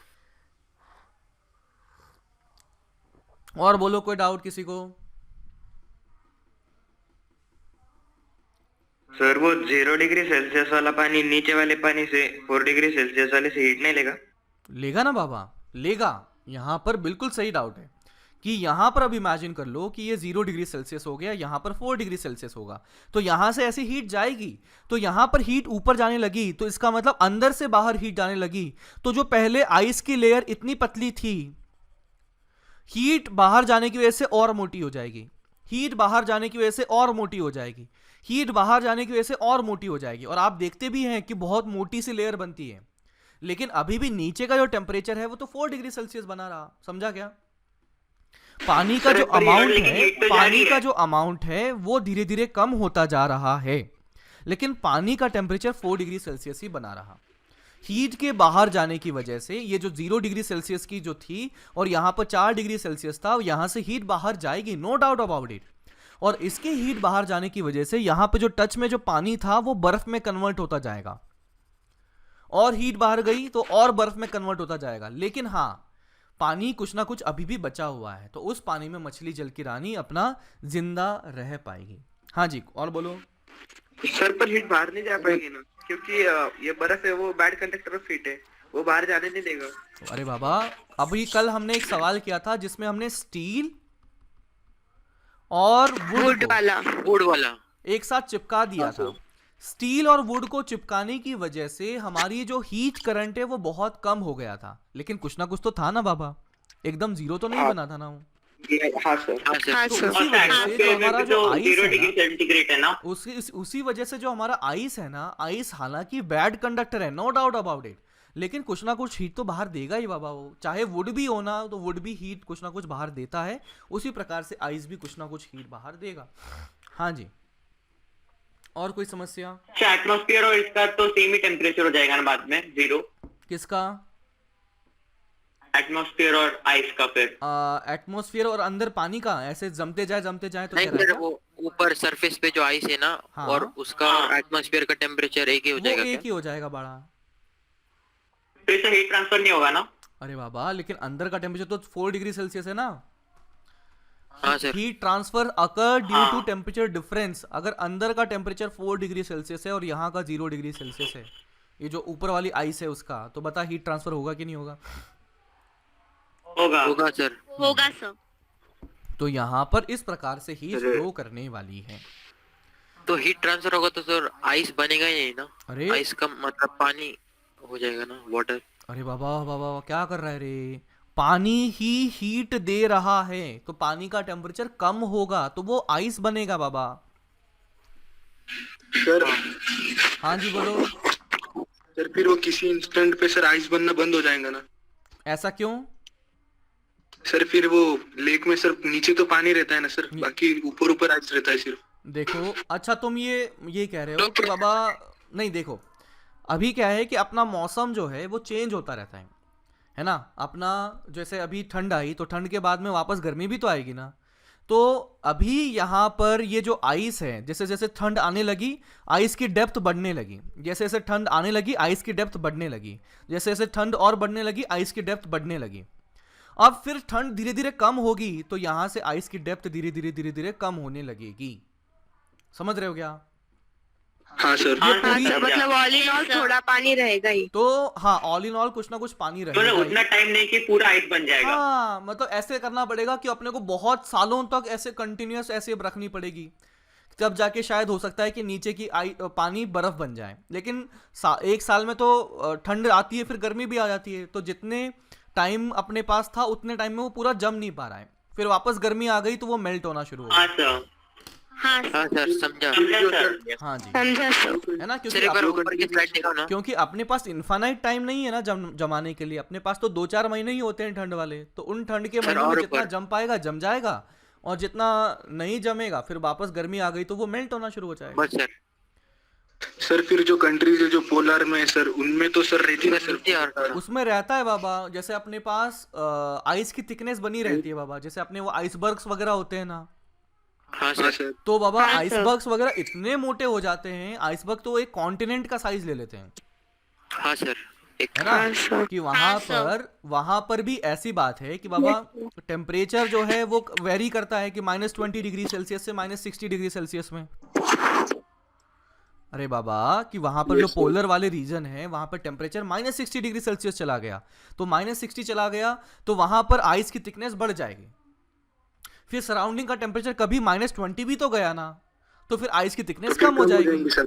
और बोलो, कोई डाउट किसी को? सर वो 0 डिग्री सेल्सियस वाला पानी नीचे वाले पानी से 4 डिग्री सेल्सियस वाले से हीट नहीं लेगा? लेगा ना बाबा, लेगा। यहाँ पर बिल्कुल सही डाउट है कि यहाँ पर अब इमेजिन कर लो कि ये 0 डिग्री सेल्सियस हो गया, यहाँ पर 4 डिग्री सेल्सियस होगा, तो यहाँ से ऐसी हीट जाएगी। तो यहाँ पर हीट ऊपर जाने लगी तो इसका मतलब अंदर से बाहर हीट जाने लगी। तो जो पहले आइस की लेयर इतनी पतली थी, हीट बाहर जाने की वजह से और मोटी हो जाएगी, हीट बाहर जाने की वजह से और मोटी हो जाएगी, हीट बाहर जाने की वजह से और मोटी हो जाएगी। और आप देखते भी हैं कि बहुत मोटी सी लेयर बनती है, लेकिन अभी भी नीचे का जो टेम्परेचर है वो तो 4 डिग्री सेल्सियस बना रहा। समझा क्या? पानी का जो अमाउंट है, पानी का जो अमाउंट है वो धीरे धीरे कम होता जा रहा है, लेकिन पानी का टेम्परेचर 4 डिग्री सेल्सियस ही बना रहा। हीट के बाहर जाने की वजह से ये जो 0 डिग्री सेल्सियस की जो थी और यहाँ पर 4 डिग्री सेल्सियस था, यहाँ से हीट बाहर जाएगी, नो डाउट अबाउट इट। और इसके हीट बाहर जाने की वजह से यहाँ पे जो टच में जो पानी था वो बर्फ में कन्वर्ट होता जाएगा, और हीट बाहर गई तो और बर्फ में कन्वर्ट होता जाएगा। लेकिन हाँ, पानी कुछ ना कुछ अभी भी बचा हुआ है, तो उस पानी में मछली जल की रानी अपना जिंदा रह पाएगी। हाँ जी, और बोलो। सर पर हीट बाहर नहीं जा पाएगी ना, क्योंकि ये बर्फ है वो बैड कंडक्टर ऑफ हीट है, वो बाहर जाने नहीं देगा। अरे बाबा, अभी कल हमने एक सवाल किया था जिसमें हमने स्टील और वुड वाला एक साथ चिपका दिया था। स्टील और वुड को चिपकाने की वजह से हमारी जो हीट करंट है वो बहुत कम हो गया था, लेकिन कुछ ना कुछ तो था ना बाबा, एकदम जीरो तो नहीं बना था ना वो। हाँ सर हाँ सर हाँ तो सर उसी वजह से जो हमारा जो आइस जीरो है डिग्री ना, सेंटीग्रेड है ना, उसी वजह से जो हमारा आइस है ना, आइस हालांकि बैड कंडक्टर है, नो डाउट अबाउट इट, लेकिन कुछ ना कुछ हीट तो बाहर देगा ही बाबा। वो चाहे वुड भी हो ना, तो वुड भी हीट कुछ ना कुछ बाहर देता है, उसी प्रकार से आइस भी कुछ ना कुछ हीट बाहर देगा। हाँ जी, और कोई समस्या? अच्छा एटमॉस्फेयर और इसका तो सेम ही टेम्परेचर हो जाएगा ना बाद में, जीरो? किसका? एटमॉस्फेयर और आइस का फिर? एटमॉस्फेयर और अंदर पानी का ऐसे जमते जाए तो नहीं क्या सर, रहेगा? वो ऊपर सरफेस पे जो आइस है ना, हाँ। और उसका एटमॉस्फेयर का टेम्परेचर एक ही हो वो जाएगा एक क्या? ही हो जाएगा बड़ा। तो इससे हीट ट्रांसफर नहीं होगा ना? अरे बाबा, लेकिन अंदर का टेम्परेचर तो 4 डिग्री सेल्सियस है ना। हाँ sir. Heat transfer occur due to temperature difference. अगर अंदर का टेम्परेचर 4 डिग्री सेल्सियस है और यहाँ का 0 डिग्री सेल्सियस है, ये जो ऊपर वाली आइस है उसका, तो बता हीट ट्रांसफर होगा कि नहीं होगा? होगा। होगा सर। होगा सर। तो यहाँ पर इस प्रकार से हीट फ्लो करने वाली है। तो हीट ट्रांसफर होगा तो सर आइस बनेगा ही नहीं ना? अरे आइस का मतलब पानी हो जाएगा ना, वाटर। अरे बाबा बाबा क्या कर रहा है रे? पानी ही हीट दे रहा है, तो पानी का टेम्परेचर कम होगा तो वो आइस बनेगा बाबा। सर हाँ जी बोलो। सर फिर वो किसी इंस्टेंट पे सर आइस बनना बंद हो जाएगा ना? ऐसा क्यों? सर फिर वो लेक में सर नीचे तो पानी रहता है ना सर, बाकी ऊपर ऊपर आइस रहता है सिर्फ। देखो, अच्छा तुम ये कह रहे हो कि बाबा, नहीं देखो, अभी क्या है कि अपना मौसम जो है वो चेंज होता रहता है ना। अपना जैसे अभी ठंड आई तो ठंड के बाद में वापस गर्मी भी तो आएगी ना। तो अभी यहाँ पर ये जो आइस है, जैसे जैसे ठंड आने लगी आइस की डेप्थ बढ़ने लगी, जैसे जैसे ठंड आने लगी आइस की डेप्थ बढ़ने लगी, जैसे जैसे ठंड और बढ़ने लगी आइस की डेप्थ बढ़ने लगी। अब फिर ठंड धीरे धीरे कम होगी तो यहाँ से आइस की डेप्थ धीरे धीरे धीरे धीरे कम होने लगेगी। समझ रहे हो क्या? हाँ सर। हाँ सर, मतलब ऑल इन ऑल थोड़ा पानी रहेगा ही। तो हाँ, ऑल इन ऑल कुछ ना कुछ पानी तो रहेगा। उतना टाइम नहीं कि पूरा आइस बन जाएगा। हाँ, मतलब ऐसे करना पड़ेगा कि अपने को बहुत सालों तक ऐसे कंटिन्यूअस ऐसे रखनी पड़ेगी, तब जाके शायद हो सकता है कि नीचे की पानी बर्फ बन जाए। लेकिन एक साल में तो ठंड आती है, फिर गर्मी भी आ जाती है, तो जितने टाइम अपने पास था उतने टाइम में वो पूरा जम नहीं पा रहा है, फिर वापस गर्मी आ गई तो वो मेल्ट होना शुरू हो गया। हाँ सर। हाँ हाँ सर, समझा। हाँ जी, समझा सर। है ना, सर एक बार ऊपर की स्लाइड दिखाओ ना। क्योंकि अपने पास इनफाइनाइट टाइम नहीं है ना जमाने के लिए। अपने पास तो 2-4 महीने ही होते हैं ठंड वाले, तो उन ठंड के महीनों में जितना जम पाएगा जम जाएगा, और जितना नहीं जमेगा फिर वापस गर्मी आ गई तो वो मेल्ट होना शुरू हो जाएगा। बस सर। सर फिर जो कंट्रीज है जो पोलर में है सर, उनमें तो सर रहती है सर? उसमें रहता है बाबा, जैसे अपने पास आइस की थिकनेस बनी रहती है बाबा, जैसे अपने वो आइसबर्ग्स वगैरह होते हैं ना। हाँ सर। तो बाबा हाँ, आइसबर्ग्स वगैरह इतने मोटे हो जाते हैं, आइसबर्ग तो एक कॉन्टिनेंट का साइज ले लेते हैं, हाँ सर। एक है ना, कि वहां पर भी ऐसी बात है कि बाबा टेम्परेचर जो है वो वेरी करता है कि -20 डिग्री सेल्सियस से -60 डिग्री सेल्सियस में। अरे बाबा, कि वहां पर जो पोलर वाले रीजन है वहां पर टेम्परेचर -60 डिग्री सेल्सियस चला गया, तो -60 चला गया तो वहां पर आइस की थिकनेस बढ़ जाएगी। फिर सराउंडिंग का टेम्परेचर कभी -20 भी तो गया ना, तो फिर आइस की थिकनेस कम हो जाएगी।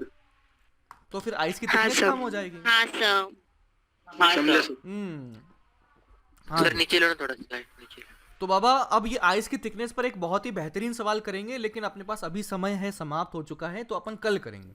तो फिर आइस की थिकनेस कम हो जाएगी। हाँ सर। समझा सर। हाँ सर जी। नीचे लो ना थोड़ा, स्लाइड नीचे। तो बाबा अब ये आइस की थिकनेस पर एक बहुत ही बेहतरीन सवाल करेंगे, लेकिन अपने पास अभी समय है समाप्त हो चुका है, तो अपन कल करेंगे।